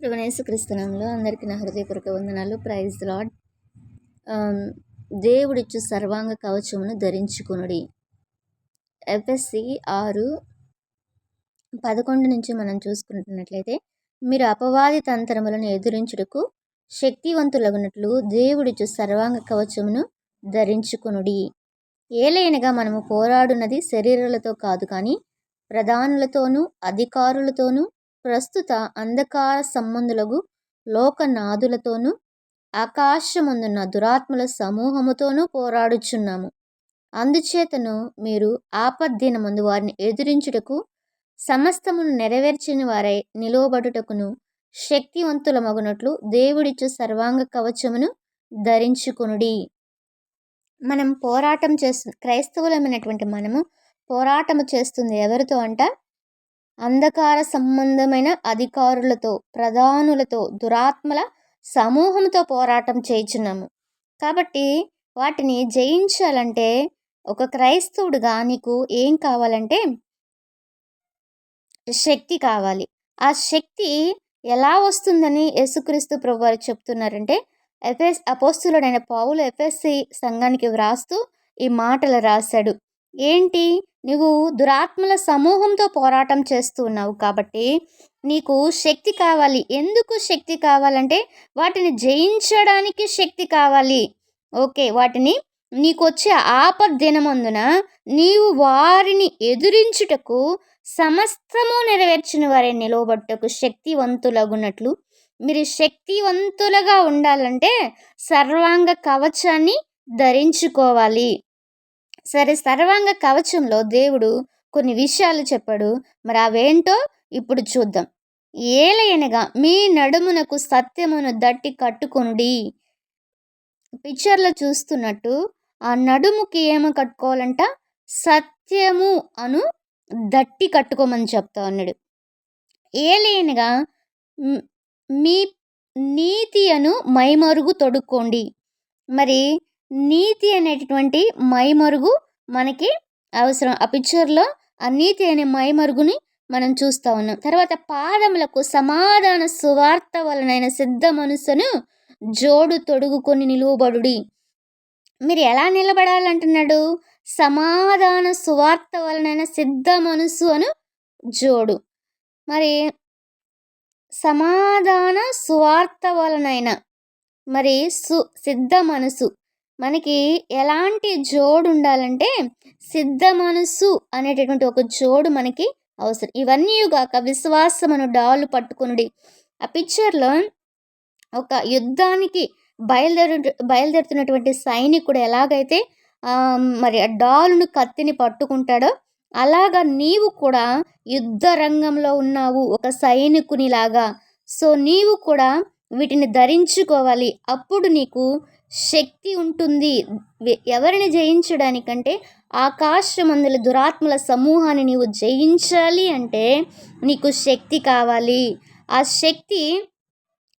ప్రభువైన యేసుక్రీస్తు నామములో అందరికీ నా హృదయపూర్వక వందనాలు. Praise the lord. దేవుడిచ్చు సర్వాంగ కవచమును ధరించుకొనుడి. ఎఫెసీ 6:11 నుంచి మనం చూసుకుంటున్నట్లయితే, మీరు అపవాది తంత్రములను ఎదురించుటకు శక్తివంతులగునట్లు దేవుడిచ్చు సర్వాంగ కవచమును ధరించుకొనుడి. ఏలైనగా మనము పోరాడున్నది శరీరాలతో కాదు కానీ ప్రధానులతోనూ అధికారులతోనూ ప్రస్తుత అంధకార సంబంధులకు లోకనాథులతోనూ ఆకాశమందున్న దురాత్మల సమూహముతోనూ పోరాడుచున్నాము. అందుచేతను మీరు ఆపద్దినమందు వారిని ఎదిరించుటకు సమస్తమును నెరవేర్చిన వారై నిలువబడుటకును శక్తివంతులమగునట్లు దేవుడిచ్చు సర్వాంగ కవచమును ధరించుకొనుడి. మనం పోరాటం క్రైస్తవులమైనటువంటి మనము పోరాటము చేస్తుంది ఎవరితో అంట? అంధకార సంబంధమైన అధికారులతో, ప్రధానులతో, దురాత్మల సమూహంతో పోరాటం చేయుచున్నాము. కాబట్టి వాటిని జయించాలంటే ఒక క్రైస్తవుడిగా నీకు ఏం కావాలంటే శక్తి కావాలి. ఆ శక్తి ఎలా వస్తుందని యేసుక్రీస్తు ప్రభువారు చెప్తున్నారంటే, అపోస్తులుడైన పౌలు ఎఫెసీ సంఘానికి వ్రాస్తూ ఈ మాటలు రాశాడు. ఏంటి? నువ్వు దురాత్మల సమూహంతో పోరాటం చేస్తూ ఉన్నావు కాబట్టి నీకు శక్తి కావాలి. ఎందుకు శక్తి కావాలంటే వాటిని జయించడానికి శక్తి కావాలి. ఓకే, వాటిని నీకు వచ్చే ఆపద్దినమందున నీవు వారిని ఎదురించుటకు సమస్తము నెరవేర్చిన వారే నిలవబట్టుటకు శక్తివంతులగునట్లు మీరు శక్తివంతులుగా ఉండాలంటే సర్వాంగ కవచాన్ని ధరించుకోవాలి. సరే, సర్వాంగ కవచంలో దేవుడు కొన్ని విషయాలు చెప్పాడు. మరి అవేంటో ఇప్పుడు చూద్దాం. ఏలయనగా మీ నడుమునకు సత్యమును దట్టి కట్టుకొనుడి. పిక్చర్లో చూస్తున్నట్టు ఆ నడుముకి ఏమో కట్టుకోవాలంట? సత్యము అను దట్టి కట్టుకోమని చెప్తా ఉన్నాడు. ఏలయనగా మీ నీతి అను మైమరుగు తొడుక్కోండి. మరి నీతి అనేటటువంటి మైమరుగు మనకి అవసరం. ఆ పిక్చర్లో ఆ నీతి అనే మైమరుగుని మనం చూస్తూ ఉన్నాం. తర్వాత పాదములకు సమాధాన సువార్త వలనైన సిద్ధ మనసును జోడు తొడుగుకొని నిలువబడుడి. మీరు ఎలా నిలబడాలంటున్నాడు? సమాధాన సువార్త వలనైన సిద్ధ మనసు అను జోడు. మరి సమాధాన సువార్త వలనైన మరి సిద్ధ మనసు మనకి ఎలాంటి జోడు ఉండాలంటే సిద్ధ మనసు అనేటటువంటి ఒక జోడు మనకి అవసరం. ఇవన్నీ గాక విశ్వాసమును డాలు పట్టుకొనుడి. ఆ పిక్చర్లో ఒక యుద్ధానికి బయలుదేరుతున్నటువంటి సైనికుడు ఎలాగైతే మరి ఆ డాలును కత్తిని పట్టుకుంటాడో అలాగా నీవు కూడా యుద్ధ రంగంలో ఉన్నావు, ఒక సైనికునిలాగా. సో నీవు కూడా వీటిని ధరించుకోవాలి. అప్పుడు నీకు శక్తి ఉంటుంది. ఎవరిని జయించడానికంటే ఆకాశమందుల దురాత్మల సమూహాన్ని నీవు జయించాలి అంటే నీకు శక్తి కావాలి. ఆ శక్తి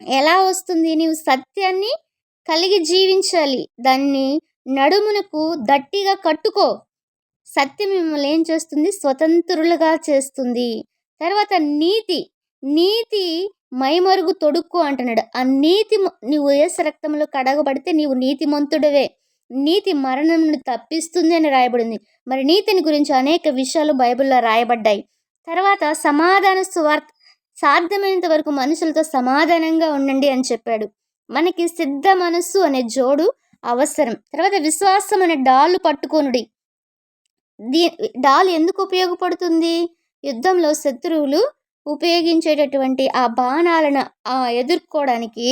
ఎలా వస్తుంది? నీవు సత్యాన్ని కలిగి జీవించాలి. దాన్ని నడుమునకు దట్టిగా కట్టుకో. సత్యం మిమ్మల్ని ఏం చేస్తుంది? స్వతంత్రులుగా చేస్తుంది. తర్వాత నీతి మైమరుగు తొడుక్కో అంటున్నాడు. ఆ నీతి నువ్వు యేసు రక్తంలో కడగబడితే నీవు నీతిమంతుడవే. నీతి మరణం నుండి తప్పిస్తుంది అని రాయబడింది. మరి నీతిని గురించి అనేక విషయాలు బైబిల్లో రాయబడ్డాయి. తర్వాత సమాధాన సువార్త, సాధ్యమైనంత వరకు మనుషులతో సమాధానంగా ఉండండి అని చెప్పాడు. మనకి సిద్ధ మనస్సు అనే జోడు అవసరం. తర్వాత విశ్వాసం అనే డాలు పట్టుకొనుడి. డాల్ ఎందుకు ఉపయోగపడుతుంది? యుద్ధంలో శత్రువులు ఉపయోగించేటటువంటి ఆ బాణాలను ఎదుర్కోవడానికి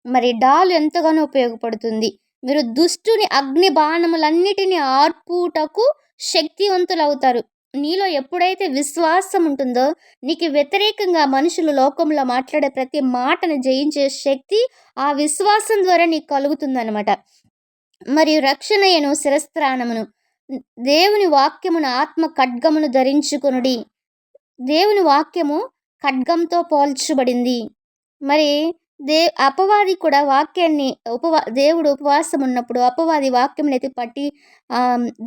మరి డాల్ ఎంతగానో ఉపయోగపడుతుంది. మీరు దుష్టుని అగ్ని బాణములన్నిటినీ ఆర్పుటకు శక్తివంతులు అవుతారు. నీలో ఎప్పుడైతే విశ్వాసం ఉంటుందో నీకు వ్యతిరేకంగా మనుషులు లోకంలో మాట్లాడే ప్రతి మాటను జయించే శక్తి ఆ విశ్వాసం ద్వారా నీకు కలుగుతుందన్నమాట. మరియు రక్షణయను శిరస్త్రాణమును దేవుని వాక్యమును ఆత్మ ఖడ్గమును ధరించుకొనుడి. దేవుని వాక్యము ఖడ్గంతో పోల్చబడింది. మరి అపవాది కూడా వాక్యాన్ని దేవుడు ఉపవాసం ఉన్నప్పుడు అపవాది వాక్యంనైతే పట్టి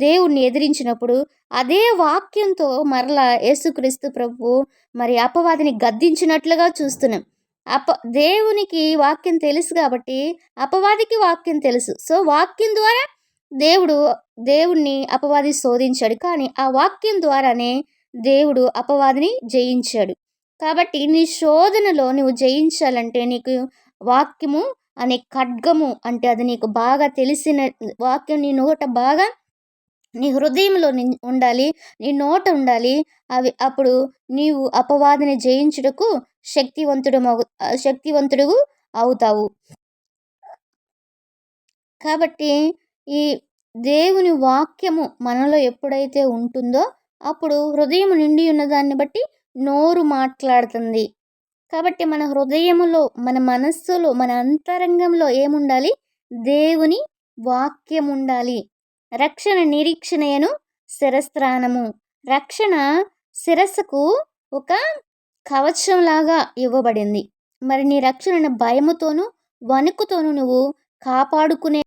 దేవుణ్ణి ఎదిరించినప్పుడు అదే వాక్యంతో మరలా యేసుక్రీస్తు ప్రభువు మరి అపవాదిని గద్దించినట్లుగా చూస్తున్నాం. అప దేవునికి వాక్యం తెలుసు కాబట్టి అపవాదికి వాక్యం తెలుసు. సో, వాక్యం ద్వారా దేవుడు దేవుడిని అపవాది శోధించాడు. కానీ ఆ వాక్యం ద్వారానే దేవుడు అపవాదిని జయించాడు. కాబట్టి నీ శోధనలో నువ్వు జయించాలంటే నీకు వాక్యము అనే ఖడ్గము అంటే అది నీకు బాగా తెలిసిన వాక్యం నీ నోట బాగా నీ హృదయంలో ఉండాలి. నీ నోట ఉండాలి. అప్పుడు నీవు అపవాదిని జయించుటకు శక్తివంతుడువు అవుతావు. కాబట్టి ఈ దేవుని వాక్యము మనలో ఎప్పుడైతే ఉంటుందో అప్పుడు హృదయం నిండి ఉన్నదాన్ని బట్టి నోరు మాట్లాడుతుంది. కాబట్టి మన హృదయములో, మన మనస్సులో, మన అంతరంగంలో ఏముండాలి? దేవుని వాక్యం ఉండాలి. రక్షణ నిరీక్షణయను శిరస్త్రాణము. రక్షణ శిరస్సుకు ఒక కవచంలాగా ఇవ్వబడింది. మరి నీ రక్షణను భయముతోనూ, వణుకుతోనూ నువ్వు కాపాడుకునే